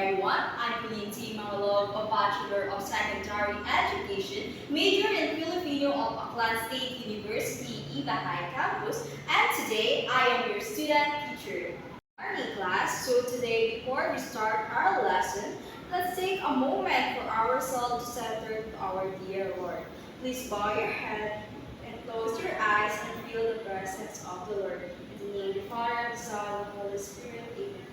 everyone. I'm Pauline T. Mangalog, a Bachelor of Secondary Education, major in Filipino of Aklan State University, Ibahay Campus, and today I am your student teacher. Morning class, so today before we start our lesson, let's take a moment for ourselves to center to our dear Lord. Please bow your head and close your eyes and feel the presence of the Lord. In the name of the Father, the Son, and the Holy Spirit, amen.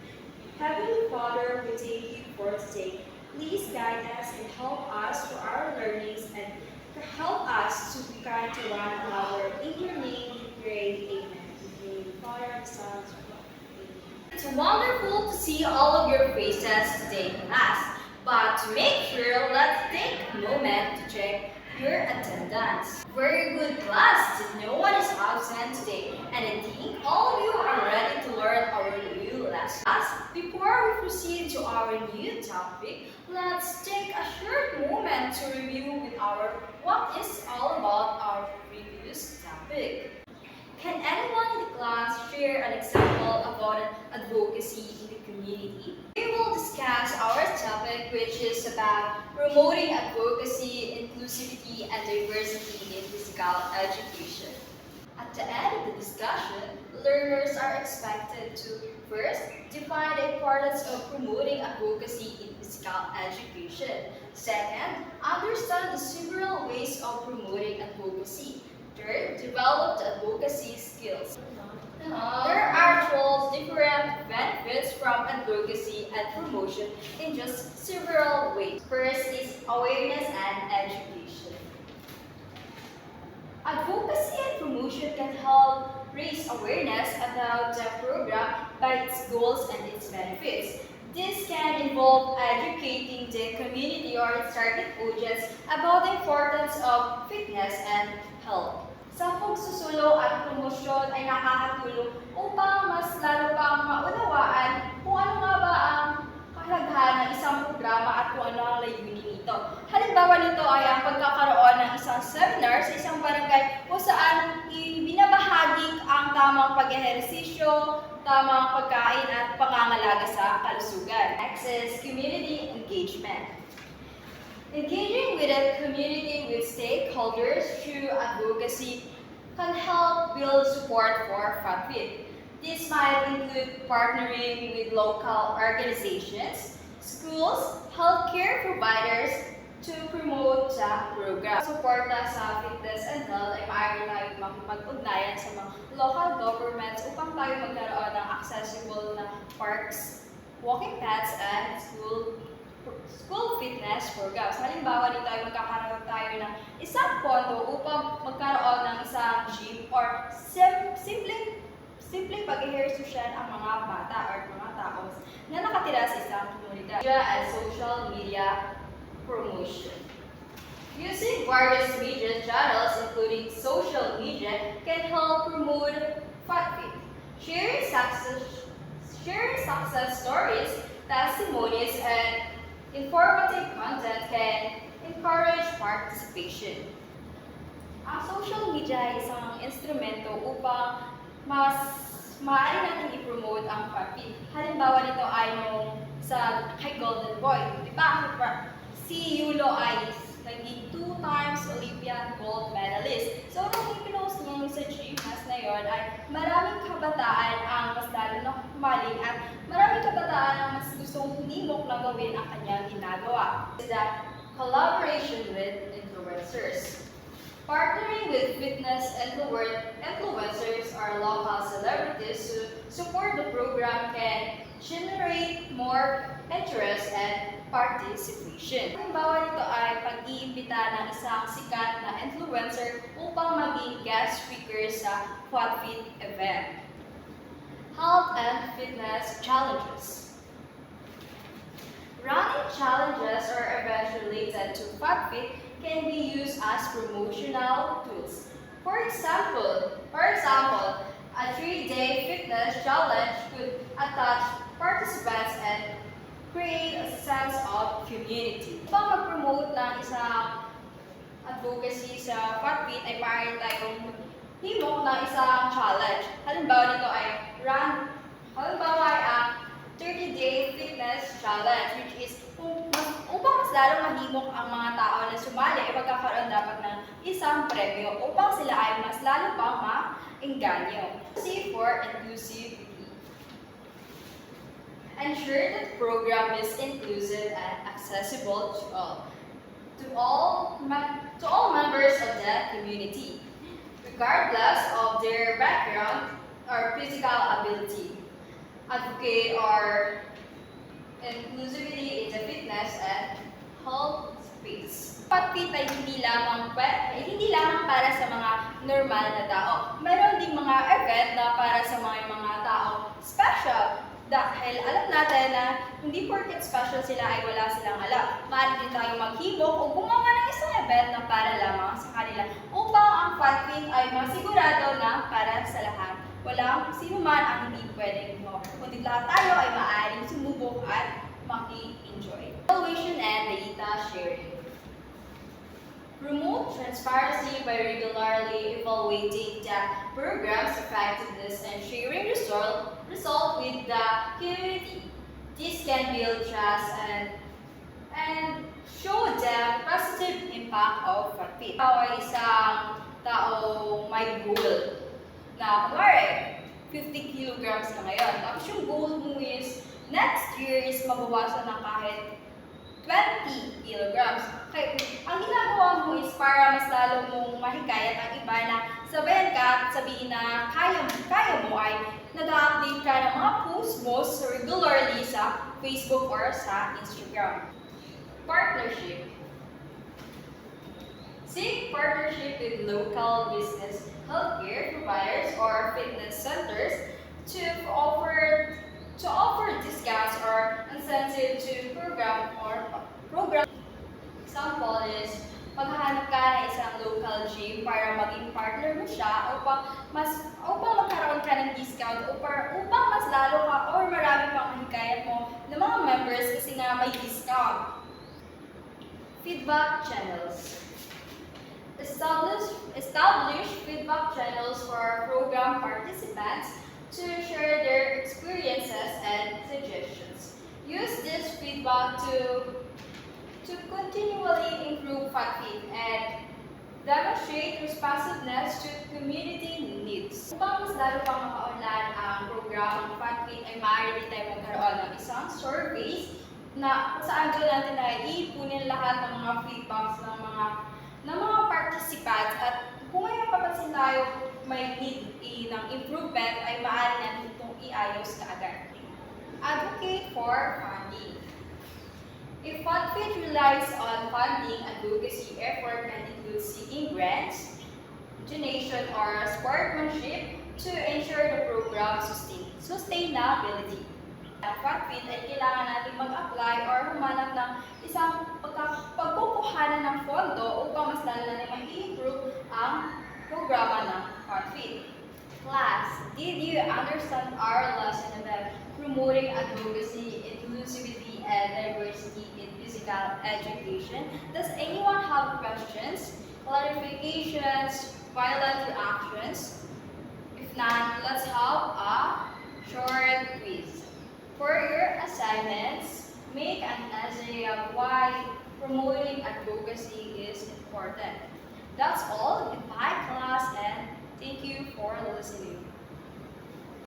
Heavenly Father, we thank you for today. Please guide us and help us for our learnings and help us to be kind to one another. In your name we pray, amen. In the name of the Father, the Son, and the Holy Spirit, amen. It's wonderful to see all of your faces today in class. But to make sure, let's take a moment to check your attendance. Very good class. No one is absent today, and I think all of you are ready to learn our new lesson. Before we proceed to our new topic, let's take a short moment to review with our what is all about our previous topic. Can anyone in the class share an example about advocacy in the community? We will discuss our topic, which is about promoting advocacy, inclusivity, and diversity in physical education. At the end of the discussion, learners are expected to first define the importance of promoting advocacy in physical education. Second, understand the several ways of promoting advocacy. Third, develop the advocacy skills. There are 12 different benefits from advocacy and promotion in just several ways. First is awareness and education. Advocacy and promotion can help raise awareness about the program by its goals and its benefits. This can involve educating the community or its target audience about the importance of fitness and health. Sa pagsusulong at promosyon ay nakakatulong upang mas lalo pang maunawaan kung ano nga ba ang kahalagahan ng isang programa at kung ano ang layunin nito. Halimbawa nito ay ang pagkakaroon ng isang seminar sa isang barangay kung saan ibinabahagi ang tamang pag-ehersisyo, tamang pagkain at pangangalaga sa kalusugan. Next is community engagement. Engaging with a community with stakeholders through advocacy can help build support for FATFIT. This might include partnering with local organizations, schools, healthcare providers to promote the program. Suporta sa fitness and health ay maaari tayo makipag-ugnayan sa mga local governments upang tayo magkaroon ng accessible na parks, walking paths, and school fitness programs. Halimbawa, dito ay magkakaroon tayo ng isang pondo upang magkaroon ng isang gym or simpleng pag-ehersisyan ang mga bata or mga tao na nakatira sa isang komunidad. And social media promotion. Using various media channels, including social media, can help promote FATFIT. Sharing success stories, testimonies, and informative content can encourage participation. Ang social media ay isang instrumento upang mas maaari natin i-promote ang FATFIT. Halimbawa nito ay nung kay Golden Boy. Diba? Si Yulo ay naging 2 times Olympian gold medalist. So, nung ipinost niya yung sa gymnast na yon ay maraming kabataan ang mas lalo na humaling at maraming kabataan ang mas gustong humimok na gawin ang kanyang ginagawa. Is that collaboration with influencers. Partnering with fitness influencers or local celebrities to support the program can generate more interest and participation. Halimbawa nito ay pag-iimbita ng isang sikat na influencer upang maging guest speaker sa FATFIT event. Health and fitness challenges. Running challenges or events related to FATFIT can be used as promotional tools. For example, a 3-day fitness challenge could attach participants and create a sense of community. Upang mag-promote ng isang advocacy sa FATFIT ay maaari tayong himok ng isang challenge. Halimbawa nito ay ang 30-day fitness challenge, which lalong mahimok ang mga tao na sumali ay magkakaroon dapat ng isang premyo upang sila ay mas lalo pang maengganyo. C for inclusivity. Ensure that the program is inclusive and accessible to all members of the community, regardless of their background or physical ability. Advocate our inclusivity in the fitness and health space. Pag-fit ay hindi lamang para sa mga normal na tao. Meron ding mga event na para sa mga tao special. Dahil alam natin na hindi porket special sila ay wala silang alam. Maaari din tayo maghimok o gumawa ng isang event na para lamang sa kanila upang ang Fat-Fit ay masigurado na para sa lahat. Walang sino man ang hindi pwedeng gumawa. Kundi lahat tayo ay maaaring sumubok at maki-enjoy. Evaluation and data sharing. Promote transparency by regularly evaluating the program's effectiveness and sharing result with the community. This can build trust and show the positive impact of Fat-Fit. Ikaw ay isang taong may goal na kunwari 50 kilograms ka ngayon. Tapos yung goal mo is next year is mabawasan ng kahit 20 kilograms. Okay, ang ginagawa mo is para mas lalo mong mahikayat ang iba na sabayan ka at sabihin na kaya mo ay nag-update ka ng mga posts mo regularly sa Facebook or sa Instagram. Partnership. Seek partnership with local business, healthcare providers, or fitness centers to offer discounts or incentives to program. Example is, maghahanap ka ng isang local gym para maging partner mo siya upang magkaroon ka ng discount upang mas lalo ka or marami pang mahikayat mo ng mga members kasi nga may discount. Feedback channels. Establish feedback channels for our program participants to share their experiences and suggestions. Use this feedback to continually improve Fat-Fit and demonstrate responsiveness to community needs. Upang mas lalo pang makaunlad ang program ng Fat-Fit ay maaari din tayo magkaroon ng isang surveys na saan doon natin na iipunin lahat ng mga feedbacks ng mga participants at kung ngayon papansin tayo may need ng improvement ay maaari natin itong iayos kaagad. Advocate for funding. If Fat-Fit relies on funding, advocacy effort can include seeking grants, donation, or sportsmanship to ensure the program's sustainability. Ang Fat-Fit ay kailangan natin mag-apply or humanap ng isang pagkukuhanan ng pondo upang mas lalo natin ma-improve ang programa ng Fat-Fit. Class, did you understand our lesson about promoting advocacy, inclusivity, and diversity in physical education? Does anyone have questions, clarifications, violent reactions? If not, let's have a short quiz. For your assignments, make an essay of why promoting advocacy is important. That's all. Goodbye, class, and thank you for listening.